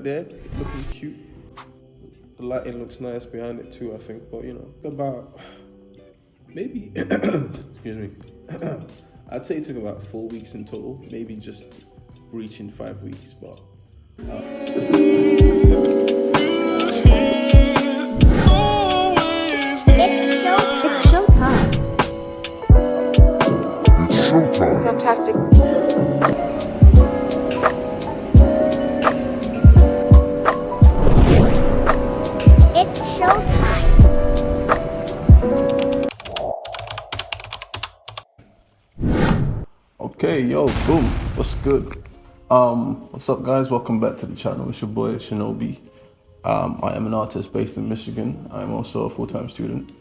right there, looking cute. The lighting looks nice behind it too, I think. But you know, about maybe excuse me. I'd say it took about 4 weeks in total, maybe just reaching 5 weeks. But it's showtime. Fantastic. It's showtime. okay, yo, boom, what's good? What's up, guys? Welcome back to the channel. It's your boy Shinobi. I am an artist based in Michigan. I'm also a full-time student,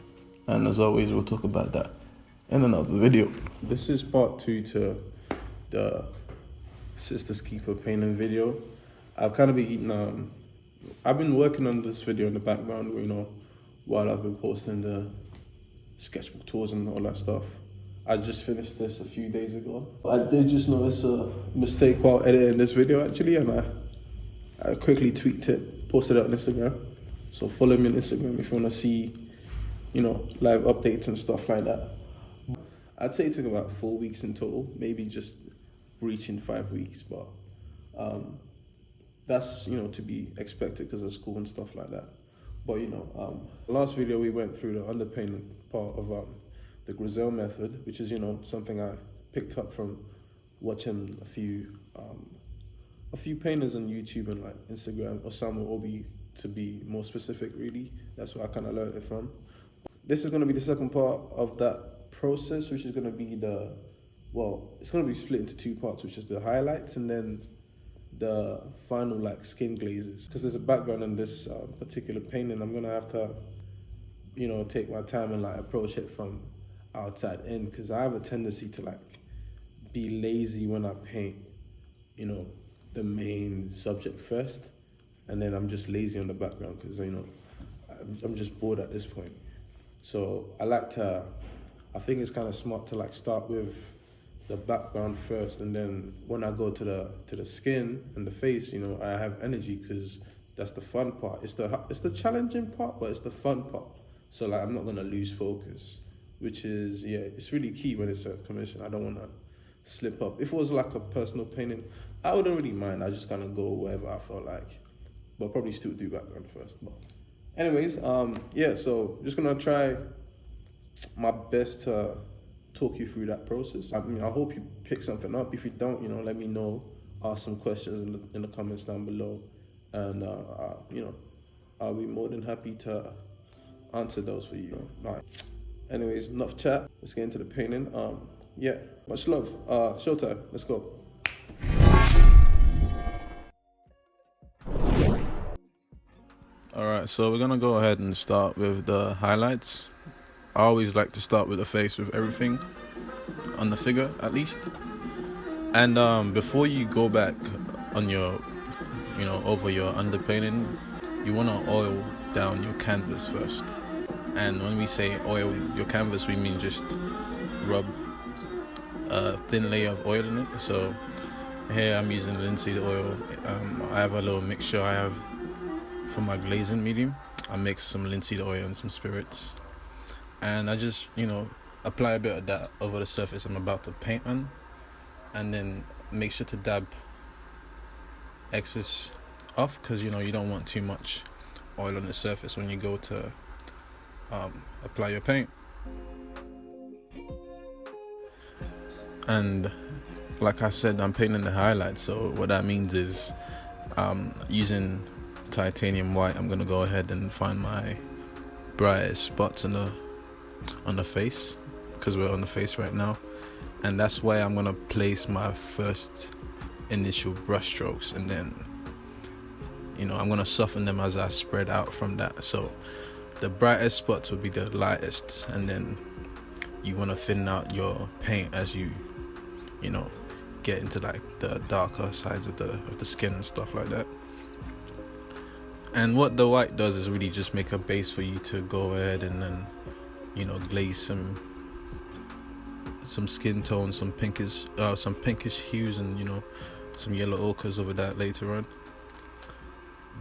and as always, we'll talk about that in another video. This is part 2 to the Sister's Keeper painting video. I've kind of been I've been working on this video in the background, you know, while I've been posting the sketchbook tours and all that stuff. I just finished this a few days ago. I did just notice a mistake while editing this video actually, and I quickly tweaked it, posted it on Instagram. So follow me on Instagram if you want to see, you know, live updates and stuff like that. I'd say it took about 4 weeks in total, maybe just reaching 5 weeks, but that's, you know, to be expected because of school and stuff like that. But you know, last video we went through the underpainting part of the Grisaille method, which is, you know, something I picked up from watching a few painters on YouTube and like Instagram, or Samuel Obi to be more specific. Really, that's where I kind of learned it from. This is going to be the second part of that process, which is going to be it's going to be split into 2 parts, which is the highlights and then the final like skin glazes. Because there's a background in this particular painting, I'm going to have to, you know, take my time and like approach it from outside in, because I have a tendency to like be lazy when I paint, you know, the main subject first, and then I'm just lazy on the background because, you know, I'm just bored at this point. So I think it's kind of smart to like start with the background first, and then when I go to the skin and the face, you know, I have energy, because that's the fun part. It's the challenging part, but it's the fun part. So like I'm not gonna lose focus, which is, yeah, it's really key when it's a commission. I don't wanna slip up. If it was like a personal painting, I wouldn't really mind. I just kind of go wherever I felt like, but probably still do background first. But anyways, yeah, so just gonna try my best to talk you through that process. I mean, I hope you pick something up. If you don't, you know, let me know. Ask some questions in the comments down below, and you know, I'll be more than happy to answer those for you. All right. Anyways, enough chat. Let's get into the painting. Yeah, much love. Showtime. Let's go. All right, so we're gonna go ahead and start with the highlights. I always like to start with the face with everything on the figure, at least. And before you go back on your, you know, over your underpainting, you wanna oil down your canvas first. And when we say oil your canvas, we mean just rub a thin layer of oil in it. So here I'm using linseed oil. I have a little mixture I have for my glazing medium. I mix some linseed oil and some spirits, and I just, you know, apply a bit of that over the surface I'm about to paint on, and then make sure to dab excess off, because, you know, you don't want too much oil on the surface when you go to apply your paint. And like I said, I'm painting the highlights, so what that means is using titanium white, I'm gonna go ahead and find my brightest spots on the face, because we're on the face right now, and that's why I'm gonna place my first initial brush strokes, and then, you know, I'm gonna soften them as I spread out from that. So the brightest spots will be the lightest, and then you want to thin out your paint as you know, get into like the darker sides of the skin and stuff like that. And what the white does is really just make a base for you to go ahead and then, you know, glaze some skin tones, some pinkish hues, and, you know, some yellow ochres over that later on.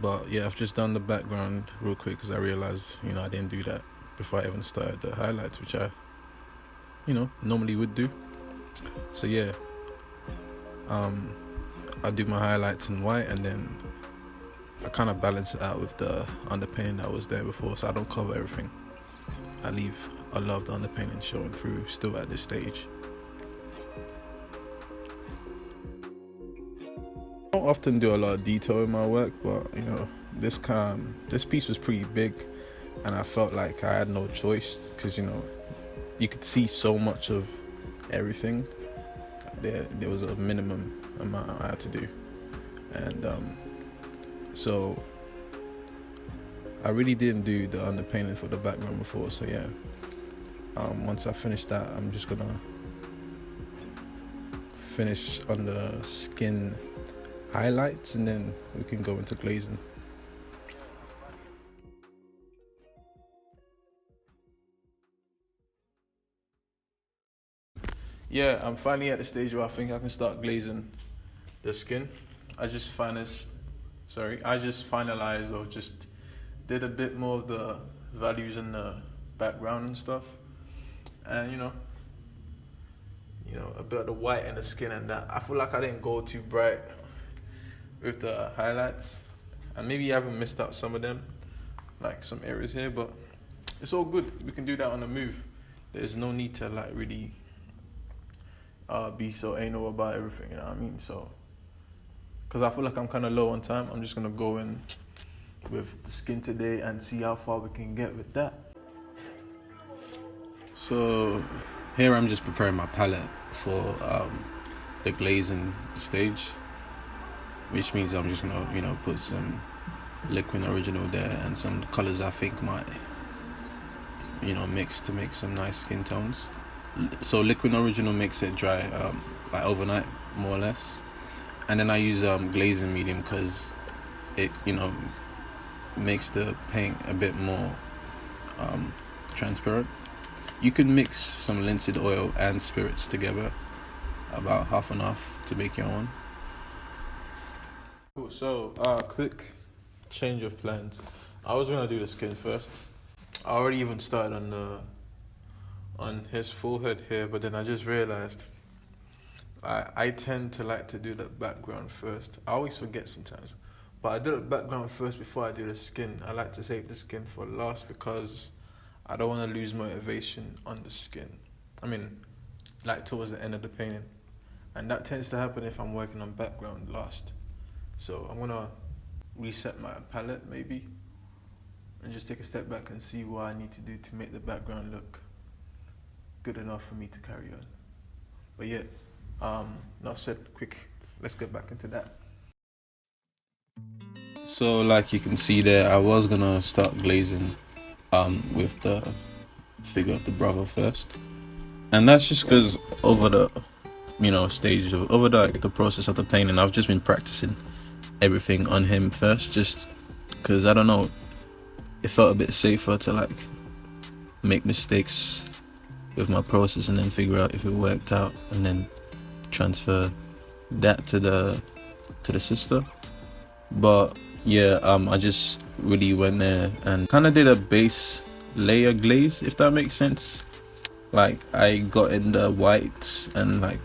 But yeah, I've just done the background real quick because I realized, I didn't do that before I even started the highlights, which I, normally would do. So yeah, I do my highlights in white, and then I kind of balance it out with the underpainting that was there before, so I don't cover everything. I leave a lot of the underpainting showing through still at this stage. I don't often do a lot of detail in my work, but this piece was pretty big, and I felt like I had no choice because you could see so much of everything. There was a minimum amount I had to do, and so I really didn't do the underpainting for the background before. So yeah, once I finish that, I'm just gonna finish on the skin highlights, and then we can go into glazing. Yeah, I'm finally at the stage where I think I can start glazing the skin. I just finalized, or just did a bit more of the values in the background and stuff, and a bit of the white in the skin and that. I feel like I didn't go too bright with the highlights, and maybe I haven't missed out some of them, like some areas here, but it's all good. We can do that on the move. There's no need to really be so anal about everything, you know what I mean? So, because I feel like I'm kind of low on time, I'm just gonna go in with the skin today and see how far we can get with that. So here I'm just preparing my palette for the glazing stage, which means I'm just gonna put some liquid original there and some colors I think might mix to make some nice skin tones. So liquid original makes it dry like overnight, more or less, and then I use glazing medium because it makes the paint a bit more transparent. You can mix some linseed oil and spirits together, about half and half, to make your own. Cool. So quick change of plans. I was gonna do the skin first. I already even started on his forehead here, but then I just realized I tend to like to do the background first. I always forget sometimes, but I do the background first before I do the skin. I like to save the skin for last because I don't want to lose motivation on the skin. I mean, like towards the end of the painting, and that tends to happen if I'm working on background last. So I'm gonna reset my palette maybe, and just take a step back and see what I need to do to make the background look good enough for me to carry on. But yeah, enough said, quick, let's get back into that. So like you can see there, I was gonna start glazing with the figure of the brother first, and that's just because over the stage of the process of the painting, I've just been practicing everything on him first, just because I don't know, it felt a bit safer to make mistakes with my process and then figure out if it worked out and then transfer that to the sister. But yeah, I just really went there and kind of did a base layer glaze, if that makes sense. Like I got in the whites and I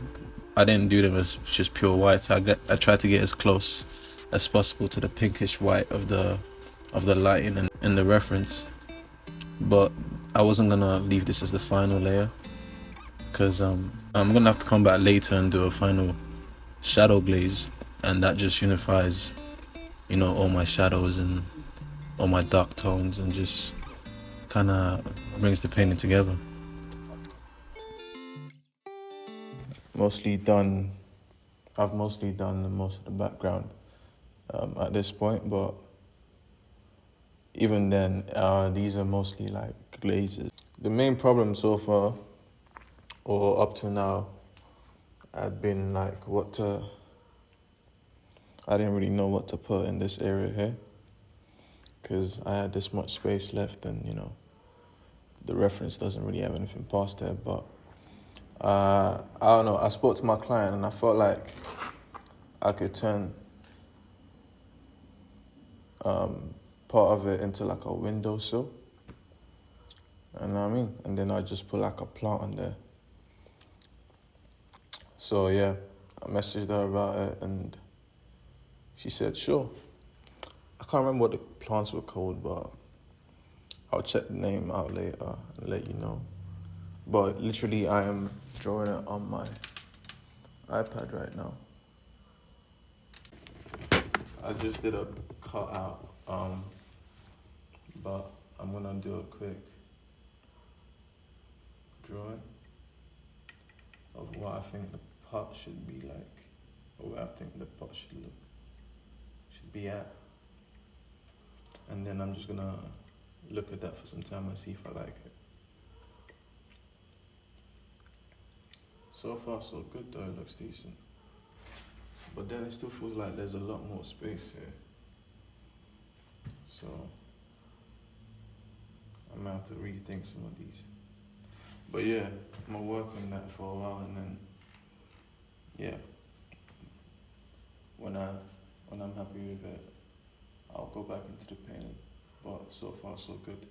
didn't do them as just pure whites. I tried to get as close as possible to the pinkish white of the lighting in the reference, but I wasn't gonna leave this as the final layer because I'm gonna have to come back later and do a final shadow glaze, and that just unifies all my shadows and all my dark tones and just kind of brings the painting together. I've mostly done most of the background at this point, but even then, these are mostly glazes. The main problem so far, or up to now, had been I didn't really know what to put in this area here, because I had this much space left, and the reference doesn't really have anything past there. But I don't know, I spoke to my client and I felt like I could turn part of it into like a windowsill. And I mean, and then I just put like a plant on there. So yeah, I messaged her about it and she said sure. I can't remember what the plants were called, but I'll check the name out later and let you know. But literally I am drawing it on my iPad right now. I just did a cutout, but I'm gonna do a quick drawing of what I think the pot should be like, or where I think the pot should be at. And then I'm just gonna look at that for some time and see if I like it. So far so good though, it looks decent. But then it still feels like there's a lot more space here. So I might have to rethink some of these. But yeah, I'm gonna work on that for a while and then yeah. When I'm happy with it, I'll go back into the painting. But so far so good.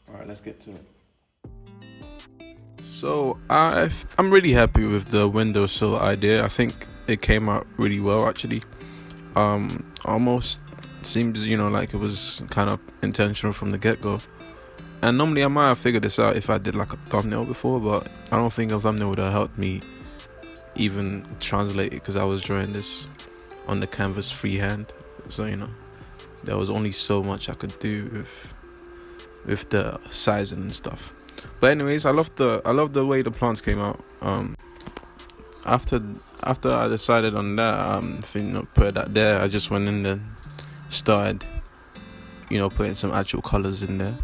Alright, let's get to it. So I'm really happy with the windowsill idea. I think it came out really well actually. Almost seems, like it was kind of intentional from the get-go. And normally I might have figured this out if I did like a thumbnail before, but I don't think a thumbnail would have helped me even translate it because I was drawing this on the canvas freehand. So there was only so much I could do with the sizing and stuff. But anyways, I love the way the plants came out. After I decided on that, put that there, I just went in there, started, putting some actual colors in there.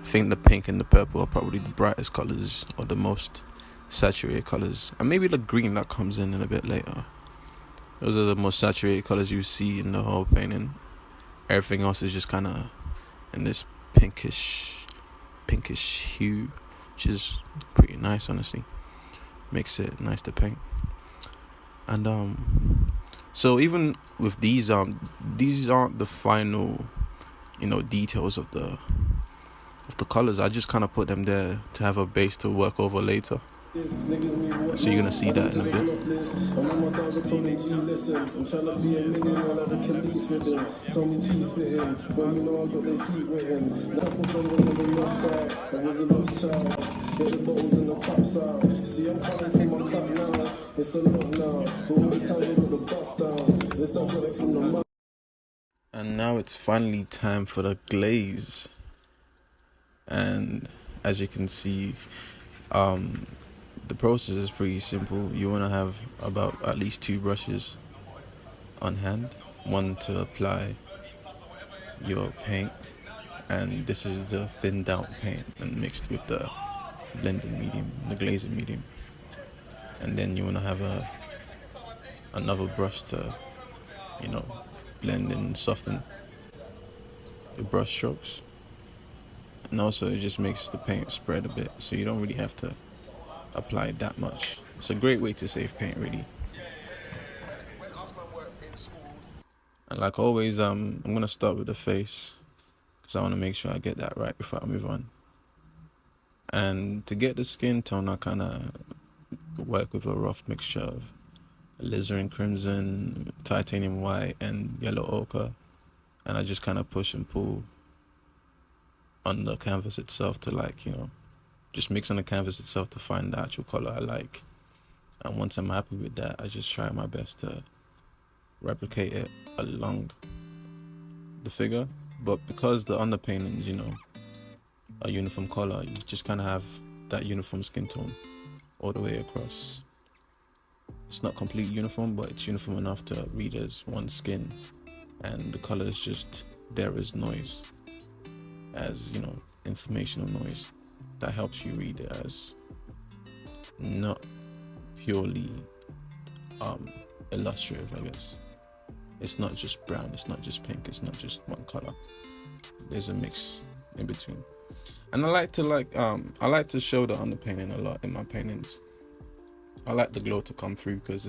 I think the pink and the purple are probably the brightest colors or the most saturated colors, and maybe the green that comes in a bit later. Those are the most saturated colors you see in the whole painting. Everything else is just kind of in this pinkish hue, which is pretty nice, honestly. Makes it nice to paint. And so even with these aren't the final, details of the colors. I just kind of put them there to have a base to work over later. So you're gonna see that in a bit. And now it's finally time for the glaze. And as you can see, the process is pretty simple. You want to have about at least 2 brushes on hand, one to apply your paint, and this is the thinned out paint and mixed with the blending medium, the glazing medium. And then you want to have another brush to blend and soften the brush strokes. And also it just makes the paint spread a bit, so you don't really have to apply that much. It's a great way to save paint, really. And like always, I'm gonna start with the face because I want to make sure I get that right before I move on. And to get the skin tone, I kind of work with a rough mixture of alizarin crimson, titanium white, and yellow ochre. And I just kind of push and pull on the canvas itself to just mix on the canvas itself to find the actual color I like. And once I'm happy with that, I just try my best to replicate it along the figure. But because the underpaintings, are uniform color, you just kind of have that uniform skin tone all the way across. It's not completely uniform, but it's uniform enough to read as one skin, and the color is just there as noise, as informational noise that helps you read it as not purely illustrative, I guess. It's not just brown, it's not just pink, it's not just one color. There's a mix in between. And I like to show the underpainting a lot in my paintings. I like the glow to come through because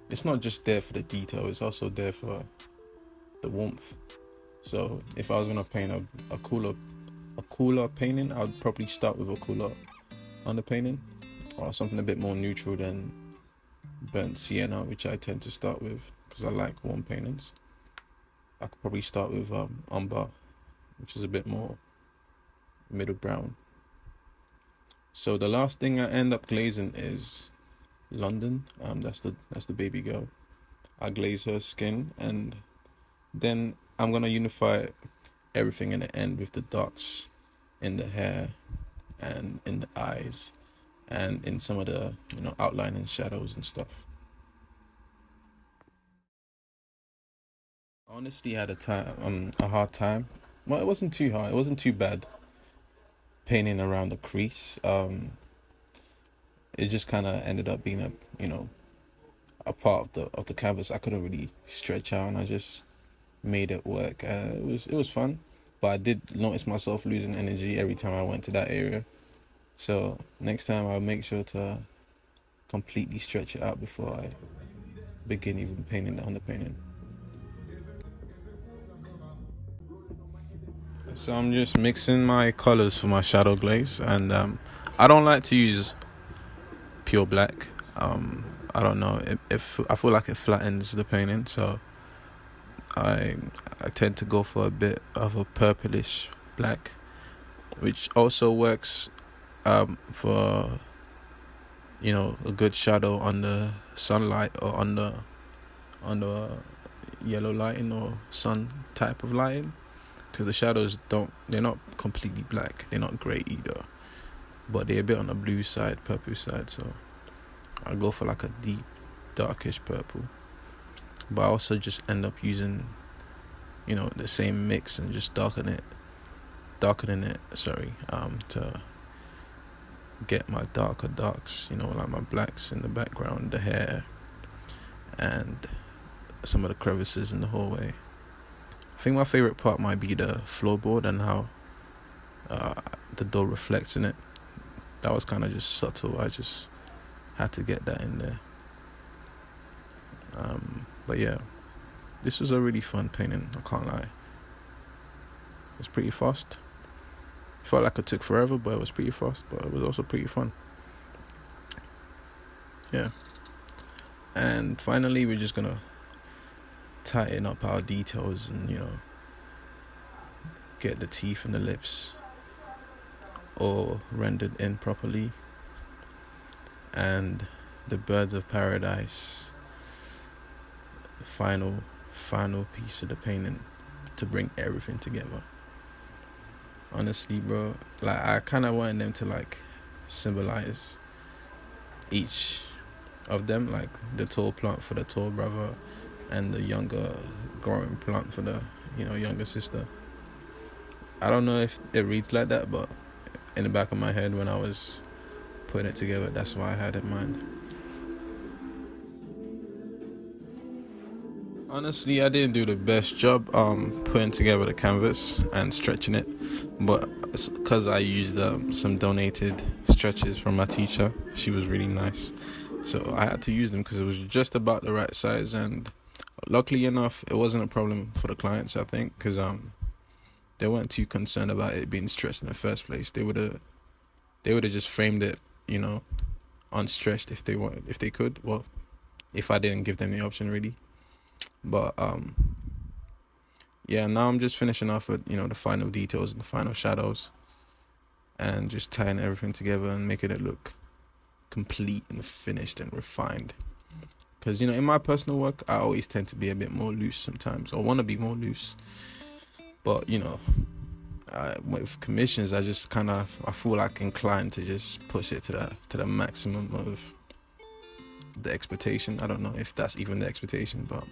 it's not just there for the detail, it's also there for the warmth. So if I was gonna paint a cooler painting, I would probably start with a cooler underpainting, or something a bit more neutral than burnt sienna, which I tend to start with because I like warm paintings. I could probably start with umber, which is a bit more middle brown. So the last thing I end up glazing is London. That's the baby girl. I glaze her skin, and then I'm gonna unify everything in the end with the darks in the hair and in the eyes and in some of the outline and shadows and stuff. I honestly had a hard time. Well, it wasn't too hard. It wasn't too bad painting around the crease. It just kind of ended up being a part of the canvas I couldn't really stretch out, and I just made it work. It was fun, but I did notice myself losing energy every time I went to that area. So next time I'll make sure to completely stretch it out before I begin even painting the underpainting. So I'm just mixing my colors for my shadow glaze, and I don't like to use pure black. I don't know if I feel like it flattens the painting, so I tend to go for a bit of a purplish black, which also works for a good shadow under sunlight or under yellow lighting or sun type of lighting, because the shadows they're not completely black, they're not grey either, but they're a bit on the blue side, purple side. So I go for like a deep darkish purple, but I also just end up using the same mix and just darkening it to get my darker darks, like my blacks in the background, the hair, and some of the crevices in the hallway. I think my favorite part might be the floorboard and how the door reflects in it. That was kind of just subtle. I just had to get that in there. But yeah, this was a really fun painting, I can't lie. It was pretty fast. Felt like it took forever, but it was pretty fast, but it was also pretty fun. Yeah. And finally, we're just gonna tighten up our details and get the teeth and the lips all rendered in properly, and the birds of paradise, the final piece of the painting to bring everything together. Honestly, bro, like I kind of wanted them to like symbolize each of them, like the tall plant for the tall brother and the younger growing plant for the younger sister. I don't know if it reads like that, but in the back of my head when I was putting it together, that's what I had in mind. Honestly, I didn't do the best job putting together the canvas and stretching it, but because I used some donated stretches from my teacher. She was really nice, so I had to use them because it was just about the right size, and luckily enough, it wasn't a problem for the clients, I think, because they weren't too concerned about it being stretched in the first place. They would have just framed it, unstretched if they could. Well, if I didn't give them the option, really. But yeah, now I'm just finishing off with the final details and the final shadows, and just tying everything together and making it look complete and finished and refined. Because in my personal work, I always tend to be a bit more loose sometimes, or want to be more loose. But with commissions, I just I feel like inclined to just push it to the maximum of the expectation. I don't know if that's even the expectation, but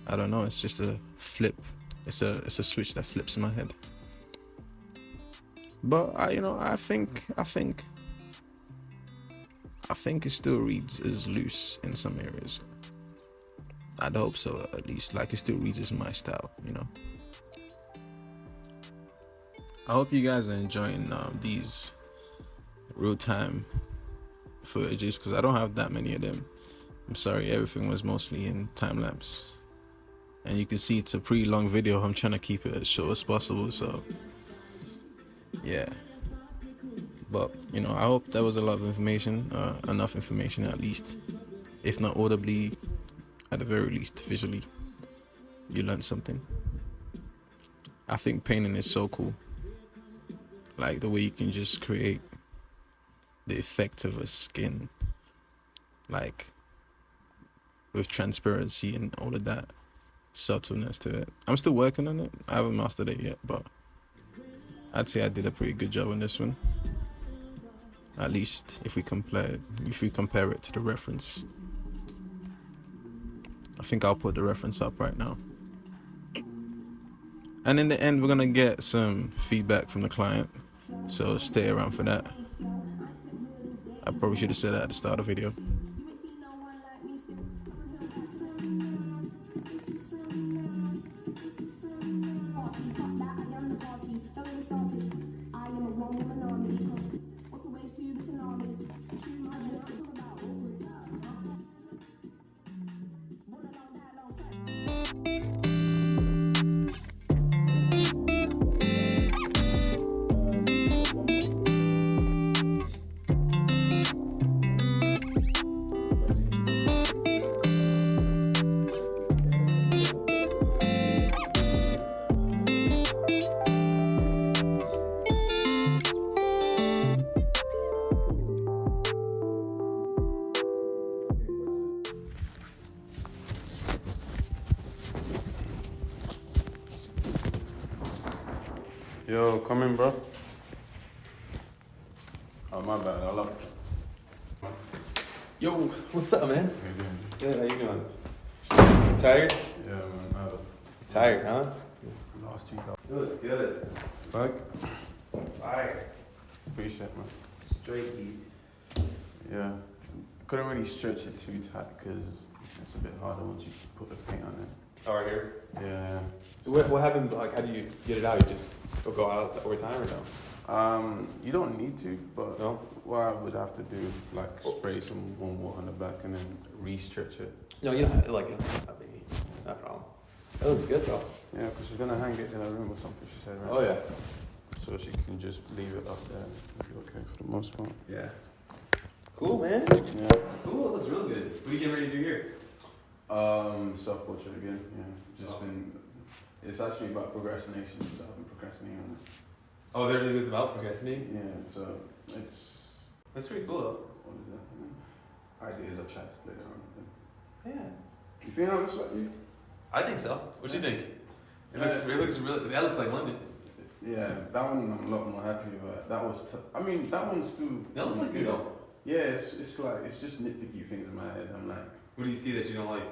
I don't know. It's just a flip. It's a switch that flips in my head. But I think it still reads as loose in some areas. I'd hope so, at least. Like, it still reads as my style, I hope you guys are enjoying these real-time footages, because I don't have that many of them. I'm sorry, everything was mostly in time-lapse. and you can see it's a pretty long video. I'm trying to keep it as short as possible, so yeah. But you know, I hope there was a lot of information, enough information at least, if not audibly, at the very least visually, you learned something. I think painting is so cool, like the way you can just create the effect of a skin, like with transparency and all of that subtleness to it. I'm still working on it. I haven't mastered it yet, but I'd say I did a pretty good job on this one. At least if we compare it to the reference. I think I'll put the reference up right now. And in the end, we're gonna get some feedback from the client, so stay around for that. I probably should have said that at the start of the video. Yo, come in, bro. Oh, my bad. I locked it. Yo, what's up, man? How you doing? Good, how you doing? Tired? Yeah, man. Tired, huh? Last week. Good, good. Back? Fire. Appreciate it, man. Straight deep. Yeah. Couldn't really stretch it too tight because it's a bit harder once you put the paint on it. Oh, right here. Yeah. What happens, like, how do you get it out? You just go out over time or no? You don't need to, but No? what I would have to do, like, spray some warm water on the back and then re-stretch it. No, you don't, like, not biggie. No problem. That looks good, though. Yeah, because she's gonna hang it in a room or something, she said, right? Oh, yeah. So she can just leave it up there. It'll be okay for the most part. Yeah. Cool, man. Yeah. Cool, it looks really good. What are you getting ready to do here? Self-portrait again, yeah. Just been, it's actually about procrastination, so I've been procrastinating on it. Oh, is everything about procrastinating? Yeah, so it's, That's pretty cool, though. what is that? Ideas I've tried to play around with them. Yeah. You feel how it's like you? I think so. What do you think? It looks really, that looks like London. Yeah, that one I'm a lot more happy about. That was I mean, that one's still... That looks like you though. Yeah, it's like, it's just nitpicky things in my head. I'm like... What do you see that you don't like?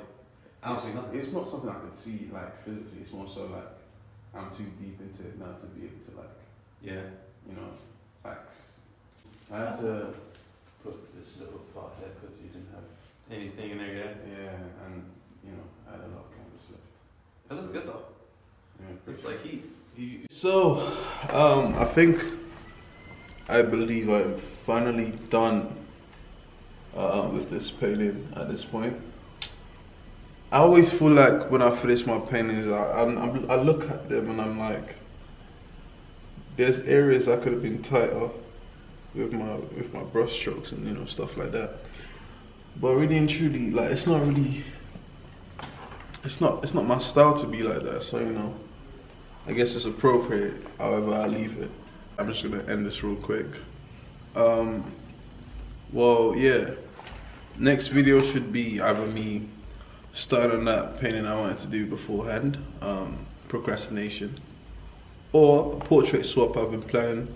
I don't see nothing. It's not something I could see, like, physically. It's more so, like, I'm too deep into it now to be able to, like, Yeah. you know, like... I had to put this little part there because you didn't have... Anything in there, yeah? Yeah, and, you know, I had a lot of canvas left. That looks good though. Yeah, It's like heat. So, I believe I'm finally done with this painting at this point. I always feel like when I finish my paintings, I look at them and I'm like, there's areas I could have been tighter with my brush strokes and, you know, stuff like that. But really and truly, like, it's not my style to be like that. So, you know, I guess it's appropriate however I leave it. I'm just gonna end this real quick. Well, yeah, next video should be either me starting on that painting I wanted to do beforehand, procrastination, or a portrait swap I've been planning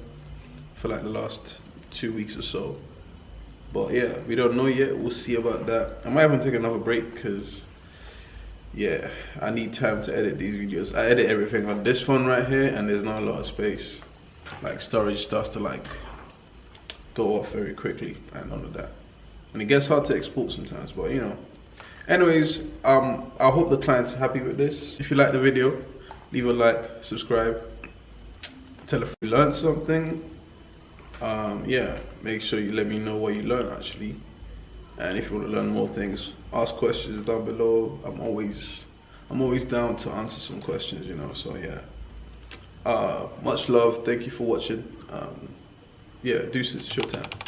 for like the last 2 weeks or so. But yeah, we don't know yet, we'll see about that. I might even take another break because, yeah, I need time to edit these videos. I edit everything on this phone right here and there's not a lot of space. Like, storage starts to like go off very quickly and all of that. And it gets hard to export sometimes, but you know. Anyways, I hope the client's happy with this. If you like the video, leave a like, subscribe, tell if you learned something. Yeah, make sure you let me know what you learned actually. And if you want to learn more things, ask questions down below. I'm I'm always down to answer some questions, you know. So yeah, much love. Thank you for watching. Yeah, deuces. Showtime.